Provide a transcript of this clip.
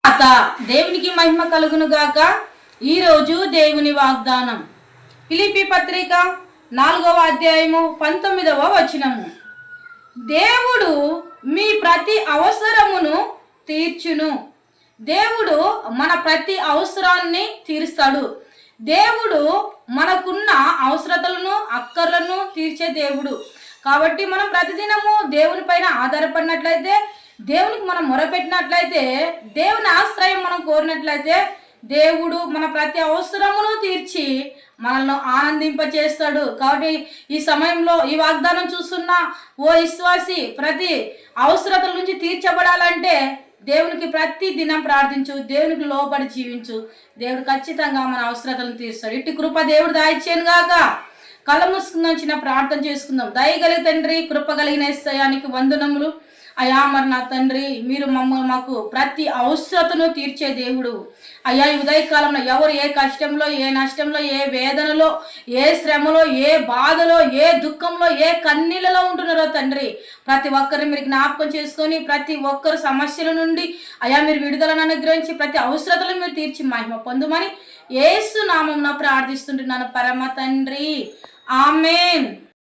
అత దేవునికి మహిమ కలుగును గాక. ఈరోజు దేవుని వాగ్దానం ఫిలిప్పీ పత్రిక 4వ అధ్యాయము 19వ వచనము. దేవుడు మీ ప్రతి అవసరమును తీర్చును. దేవుడు మన ప్రతి అవసరాన్ని తీరుస్తాడు. దేవుడు మనకున్న అవసరతలను అక్కర్లను తీర్చే దేవుడు. కాబట్టి మనం ప్రతిదినము దేవుని పైన ఆధారపడినట్లయితే, దేవునికి మనం మొరపెట్టినట్లయితే, దేవుని ఆశ్రయం మనం కోరినట్లయితే, దేవుడు మన ప్రతి అవసరమును తీర్చి మనల్ని ఆనందింపచేస్తాడు. కాబట్టి ఈ సమయంలో ఈ వాగ్దానం చూస్తున్న ఓ విశ్వాసి, ప్రతి అవసరతల నుంచి తీర్చబడాలంటే దేవునికి ప్రతి దినం ప్రార్థించు, దేవునికి లోబడి జీవించు. దేవుడు ఖచ్చితంగా మన అవసరతలను తీరుస్తాడు. ఇట్టి కృప దేవుడు దాయిచ్చాను గాక. కళ్ళ మూసుకుందాం, చిన్న ప్రార్థన చేసుకుందాం. దయగలిగి తండ్రి, కృప కలిగిన యేసయ్యానికి వందనములు. అయ్యా, మరి నా తండ్రి, మీరు మాకు ప్రతి అవసరతను తీర్చే దేవుడు. అయ్యా, ఈ ఉదయకాలంలో ఎవరు ఏ కష్టంలో, ఏ నష్టంలో, ఏ వేదనలో, ఏ శ్రమలో, ఏ బాధలో, ఏ దుఃఖంలో, ఏ కన్నీళ్ళలో ఉంటున్నారో తండ్రి, ప్రతి ఒక్కరిని మీరు జ్ఞాపకం చేసుకొని, ప్రతి ఒక్కరు సమస్యల నుండి అయ్యా మీరు విడుదలను అనుగ్రహించి, ప్రతి అవసరతలను మీరు తీర్చి మహిమ పొందుమని యేసు నామమున ప్రార్థిస్తుంటున్నాను పరమ తండ్రి. ఆమేన్.